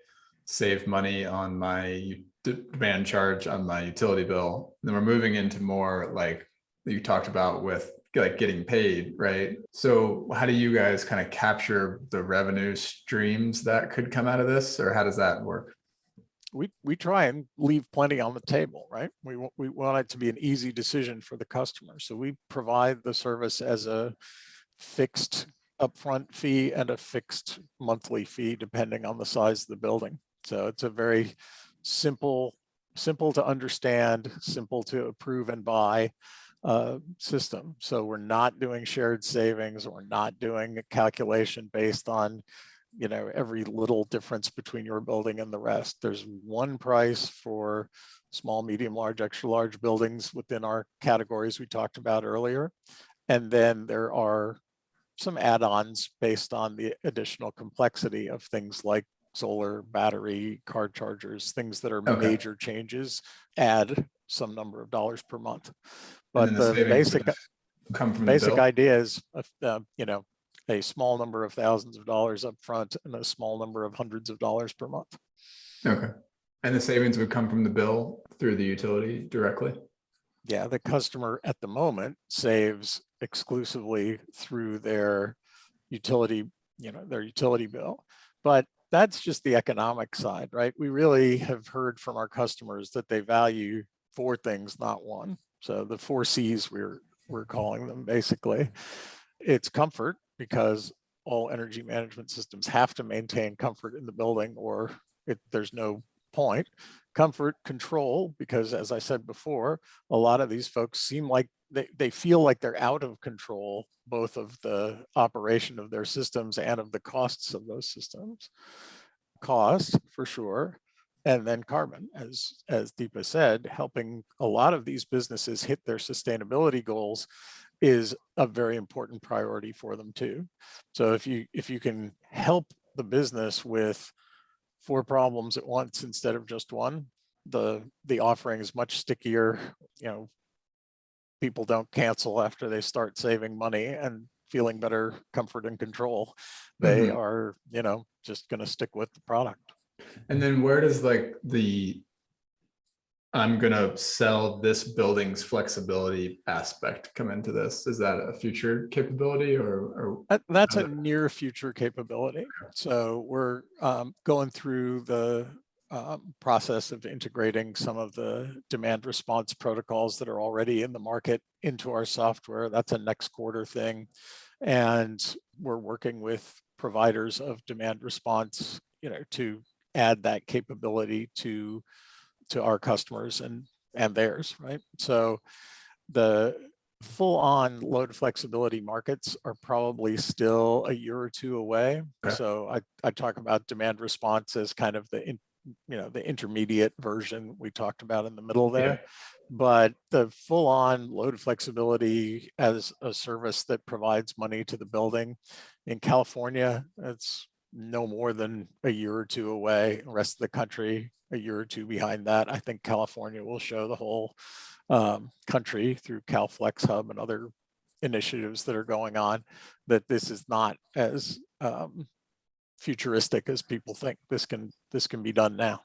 save money on my demand charge on my utility bill. And then we're moving into more like you talked about with like getting paid, right? So how do you guys kind of capture the revenue streams that could come out of this, or how does that work? We try and leave plenty on the table, right? We want it to be an easy decision for the customer. So we provide the service as a fixed upfront fee and a fixed monthly fee, depending on the size of the building. So it's a very simple to understand, simple to approve and buy system. So we're not doing shared savings. We're not doing a calculation based on every little difference between your building and the rest. There's one price for small, medium, large, extra large buildings within our categories we talked about earlier. And then there are some add-ons based on the additional complexity of things like solar, battery, car chargers, things that are major changes, add some number of dollars per month. But the basic idea is, a small number of thousands of dollars up front and a small number of hundreds of dollars per month. Okay. And the savings would come from the bill through the utility directly? Yeah, the customer at the moment saves exclusively through their utility, their utility bill. But that's just the economic side, right? We really have heard from our customers that they value 4 things, not one. So the 4 C's we're calling them basically. It's comfort, because all energy management systems have to maintain comfort in the building or there's no point. Comfort, control, because as I said before, a lot of these folks seem like they feel like they're out of control, both of the operation of their systems and of the costs of those systems. Cost, for sure. And then carbon, as Deepa said, helping a lot of these businesses hit their sustainability goals is a very important priority for them too. So if you can help the business with 4 problems at once instead of just one, the offering is much stickier. People don't cancel after they start saving money and feeling better comfort and control. They are, just going to stick with the product. And then where does like the I'm going to sell this building's flexibility aspect come into this? Is that a future capability or That's a near future capability. So we're going through the process of integrating some of the demand response protocols that are already in the market into our software. That's a next quarter thing. And we're working with providers of demand response, to add that capability to our customers and theirs, right? So the full-on load flexibility markets are probably still a year or two away. Okay. So I talk about demand response as kind of the intermediate version we talked about in the middle there. Yeah. But the full-on load flexibility as a service that provides money to the building in California, it's no more than a year or two away. The rest of the country, a year or two behind that. I think California will show the whole country through CalFlex Hub and other initiatives that are going on that this is not as futuristic as people think. This can be done now.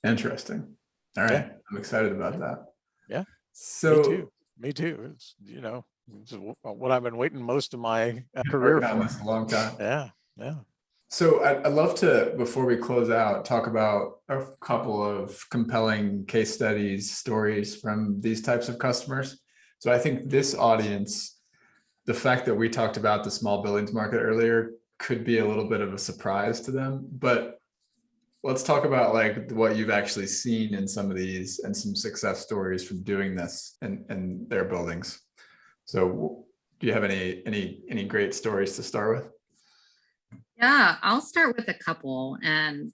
Interesting. All right. Yeah. I'm excited about that. Yeah. So me too. It's, it's what I've been waiting most of my career for. This a long time. Yeah. Yeah. So I'd love to, before we close out, talk about a couple of compelling case studies, stories from these types of customers. So I think this audience, the fact that we talked about the small buildings market earlier could be a little bit of a surprise to them, but let's talk about like what you've actually seen in some of these and some success stories from doing this in their buildings. So do you have any great stories to start with? Yeah, I'll start with a couple. And,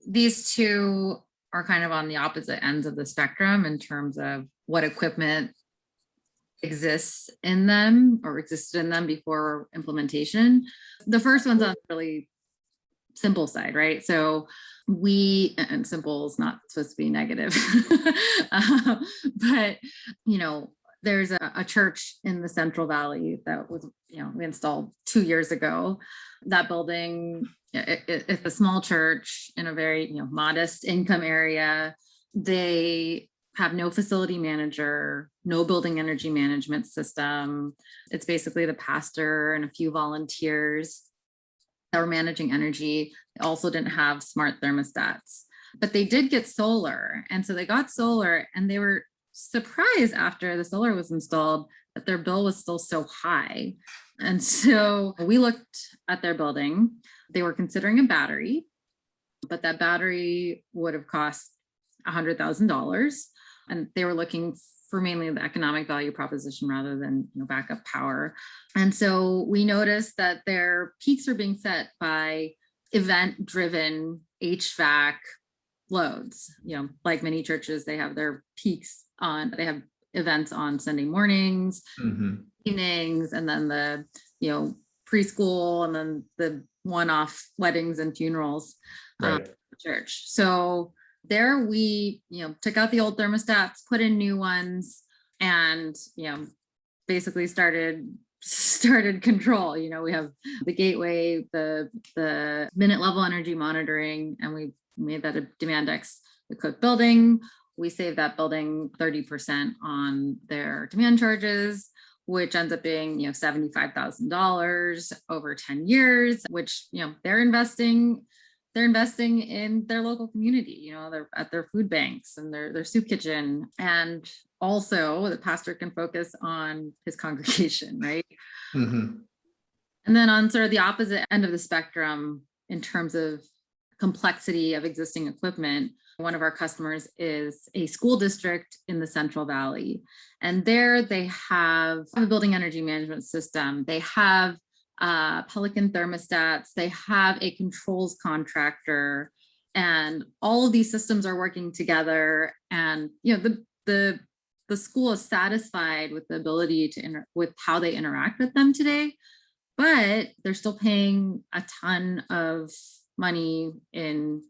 these two are kind of on the opposite ends of the spectrum in terms of what equipment exists in them or existed in them before implementation. The first one's on the really simple side, right? So and simple is not supposed to be negative, but, there's a church in the Central Valley that was, we installed 2 years ago. That building, it's a small church in a very, modest income area. They have no facility manager, no building energy management system. It's basically the pastor and a few volunteers that were managing energy. They also didn't have smart thermostats, but they did get solar. And so they got solar and they were surprised after the solar was installed that their bill was still so high. And so we looked at their building. They were considering a battery, but that battery would have cost $100,000. And they were looking for mainly the economic value proposition rather than backup power. And so we noticed that their peaks are being set by event-driven HVAC loads. Like many churches, they have their peaks they have events on Sunday mornings, evenings, and then the preschool, and then the one-off weddings and funerals. Right. Church. So there we took out the old thermostats, put in new ones, and basically started control. We have the gateway, the minute level energy monitoring, and we made that a DemandEx equipped building. We saved that building 30% on their demand charges, which ends up being $75,000 over 10 years, which they're investing in their local community. They're at their food banks and their soup kitchen, and also the pastor can focus on his congregation, right? And then on sort of the opposite end of the spectrum in terms of complexity of existing equipment, one of our customers is a school district in the Central Valley. And there they have a building energy management system. They have Pelican thermostats. They have a controls contractor. And all of these systems are working together. And the school is satisfied with the ability to with how they interact with them today, but they're still paying a ton of money in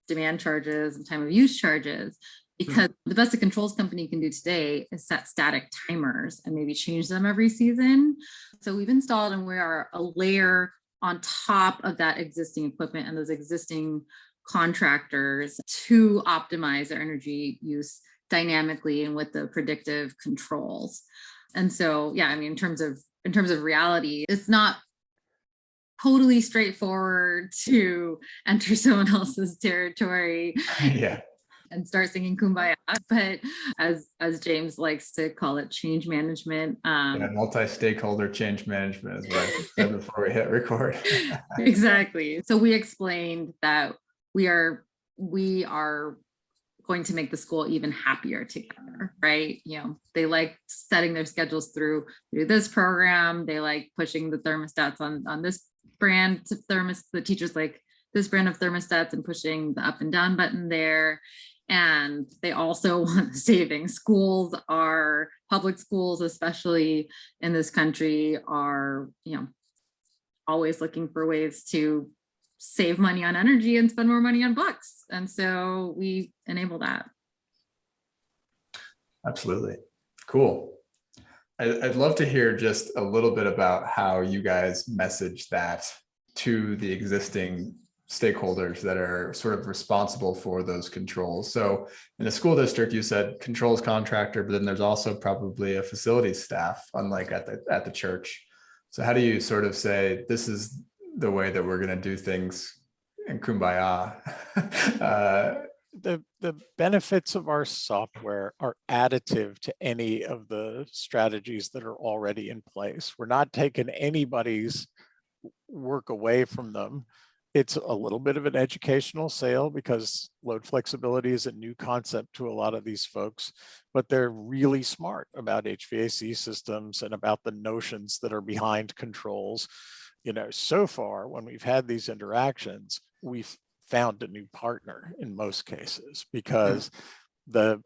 demand charges and time of use charges, because the best a controls company can do today is set static timers and maybe change them every season. So we've installed, and we are a layer on top of that existing equipment and those existing contractors to optimize their energy use dynamically and with the predictive controls. And so, yeah, I mean, in terms of reality, it's not totally straightforward to enter someone else's territory Yeah. and start singing Kumbaya. But as James likes to call it, change management. Yeah, multi-stakeholder change management is what I said before we hit record. Exactly. So we explained that we are going to make the school even happier together, right? You know, they like setting their schedules through this program. They like pushing the thermostats on this brand of the teachers like this brand of thermostats and pushing the up and down button there. And they also want saving. Public schools, especially in this country, are, you know, always looking for ways to save money on energy and spend more money on books. And so we enable that. Absolutely. Cool. I'd love to hear just a little bit about how you guys message that to the existing stakeholders that are sort of responsible for those controls. So in a school district, you said controls contractor, but then there's also probably a facilities staff, unlike at the church. So how do you sort of say, this is the way that we're going to do things in Kumbaya? The benefits of our software are additive to any of the strategies that are already in place. We're not taking anybody's work away from them. It's a little bit of an educational sale because load flexibility is a new concept to a lot of these folks, but they're really smart about HVAC systems and about the notions that are behind controls. You know, so far when we've had these interactions, we've found a new partner in most cases, because the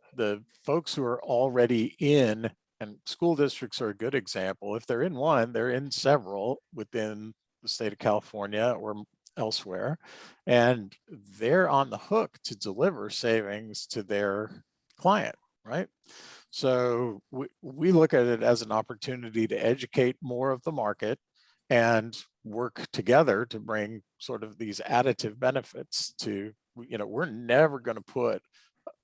folks who are already in, and school districts are a good example, if they're in one, they're in several within the state of California or elsewhere, and they're on the hook to deliver savings to their client, right? So we look at it as an opportunity to educate more of the market and work together to bring sort of these additive benefits to, you know, we're never going to put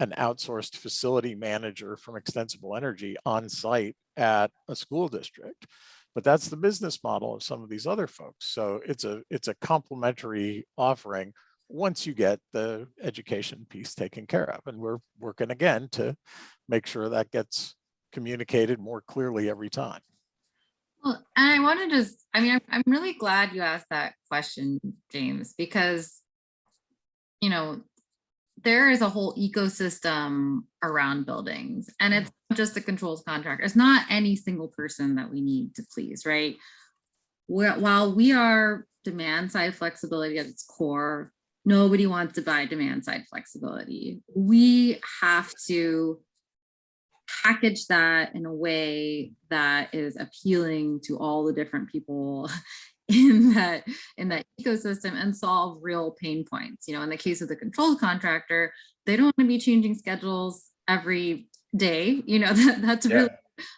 an outsourced facility manager from Extensible Energy on site at a school district, but that's the business model of some of these other folks. So it's a complementary offering once you get the education piece taken care of. And we're working again to make sure that gets communicated more clearly every time. Well, and I want to just, I mean, I'm really glad you asked that question, James, because, you know, there is a whole ecosystem around buildings, and it's not just the controls contractor. It's not any single person that we need to please, right? While we are demand side flexibility at its core, nobody wants to buy demand side flexibility. We have to package that in a way that is appealing to all the different people in that ecosystem and solve real pain points. You know, in the case of the controls contractor, they don't want to be changing schedules every day. You know,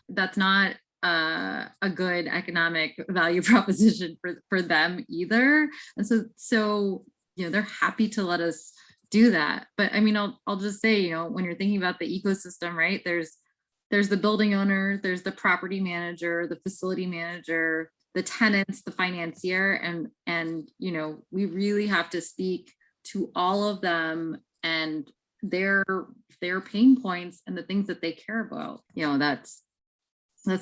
that's not a good economic value proposition for them either. And so you know, they're happy to let us do that. But I mean, I'll just say, you know, when you're thinking about the ecosystem, right, there's the building owner, there's the property manager, the facility manager, the tenants, the financier, and you know, we really have to speak to all of them and their pain points and the things that they care about. You know, that's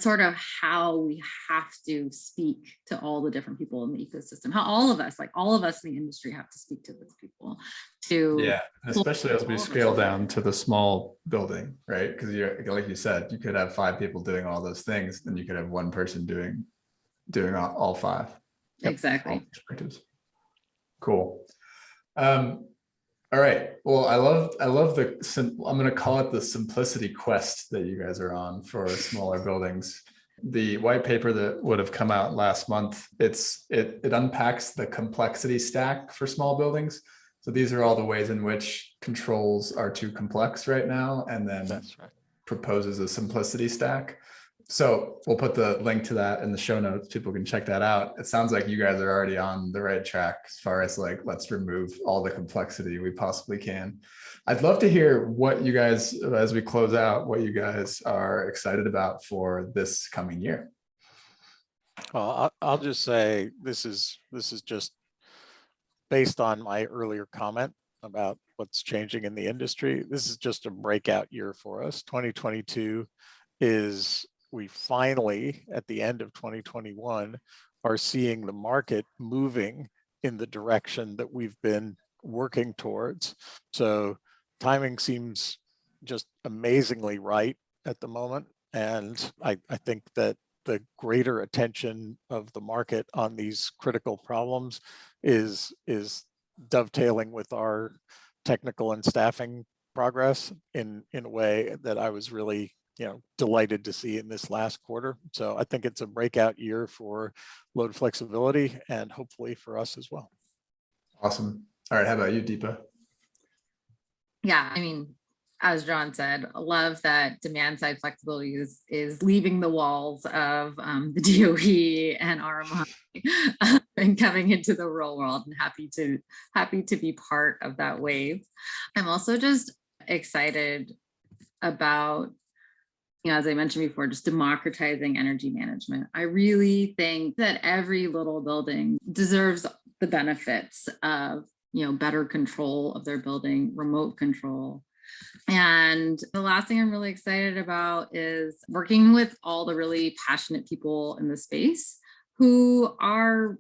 sort of how we have to speak to all the different people in the ecosystem. How all of us in the industry have to speak to those people. Yeah, especially as we scale down to the small building, right? Because you're, like you said, you could have 5 people doing all those things, then you could have one person doing all 5. Exactly. All perspectives. Cool. All right. Well, I love I'm going to call it the simplicity quest that you guys are on for smaller buildings. The white paper that would have come out last month, it unpacks the complexity stack for small buildings. So these are all the ways in which controls are too complex right now, and then proposes a simplicity stack. So we'll put the link to that in the show notes. People can check that out. It sounds like you guys are already on the right track as far as like, let's remove all the complexity we possibly can. I'd love to hear what you guys, as we close out, what you guys are excited about for this coming year. Well, I'll just say this is just based on my earlier comment about what's changing in the industry. This is just a breakout year for us. 2022 is, we finally, at the end of 2021, are seeing the market moving in the direction that we've been working towards. So timing seems just amazingly right at the moment. And I think that the greater attention of the market on these critical problems is dovetailing with our technical and staffing progress in a way that I was really, delighted to see in this last quarter. So I think it's a breakout year for load flexibility and hopefully for us as well. Awesome. All right. How about you, Deepa? Yeah, I mean, as John said, I love that demand side flexibility is leaving the walls of the DOE and RMI and coming into the real world, and happy to be part of that wave. I'm also just excited about, as I mentioned before, just democratizing energy management. I really think that every little building deserves the benefits of, better control of their building, remote control. And the last thing I'm really excited about is working with all the really passionate people in the space who are,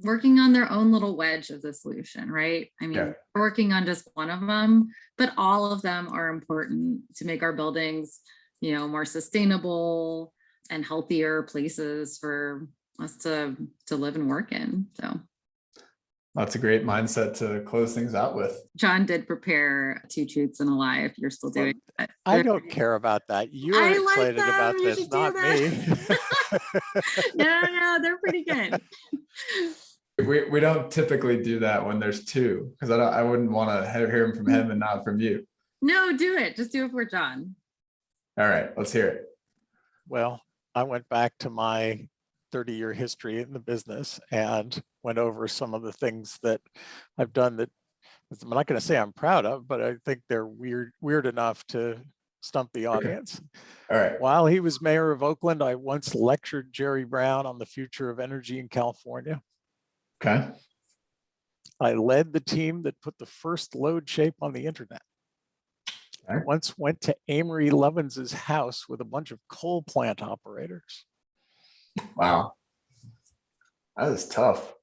working on their own little wedge of the solution, right? I mean, we're working on just one of them, but all of them are important to make our buildings, more sustainable and healthier places for us to live and work in. So that's a great mindset to close things out with. John did prepare 2 truths and a lie if you're still doing that. I don't care about that. You're excited about this, not me. No, they're pretty good. We don't typically do that when there's 2, because I wouldn't want to hear them from him and not from you. No, do it. Just do it for John. All right, let's hear it. Well, I went back to my 30-year history in the business and went over some of the things that I've done that I'm not going to say I'm proud of, but I think they're weird enough to stump the audience. All right. While he was mayor of Oakland, I once lectured Jerry Brown on the future of energy in California. Okay. I led the team that put the first load shape on the internet. I once went to Amory Lovins's house with a bunch of coal plant operators. Wow. That is tough.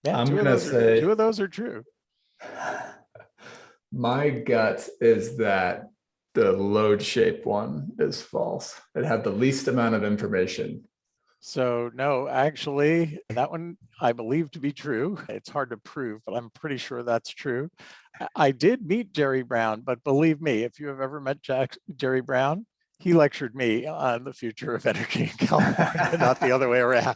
Yeah, I'm going to say 2 of those are true. My gut is that the load shape one is false. It had the least amount of information. So no, actually, that one I believe to be true. It's hard to prove, but I'm pretty sure that's true. I did meet Jerry Brown, but believe me, if you have ever met Jerry Brown, he lectured me on the future of energy in California, not the other way around.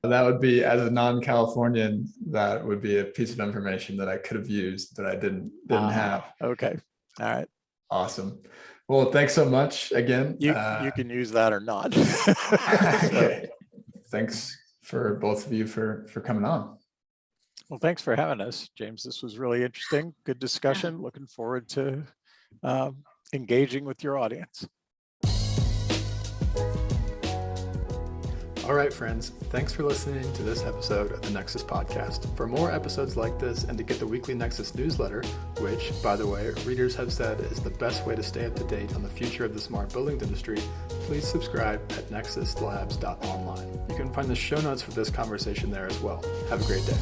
That would be, as a non-Californian, that would be a piece of information that I could have used that I didn't have. Okay. All right. Awesome. Well, thanks so much again. You can use that or not. Okay. Thanks for both of you for coming on. Well, thanks for having us, James. This was really interesting. Good discussion. Looking forward to engaging with your audience. All right, friends, thanks for listening to this episode of the Nexus Podcast. For more episodes like this and to get the weekly Nexus newsletter, which, by the way, readers have said is the best way to stay up to date on the future of the smart buildings industry, please subscribe at nexuslabs.online. You can find the show notes for this conversation there as well. Have a great day.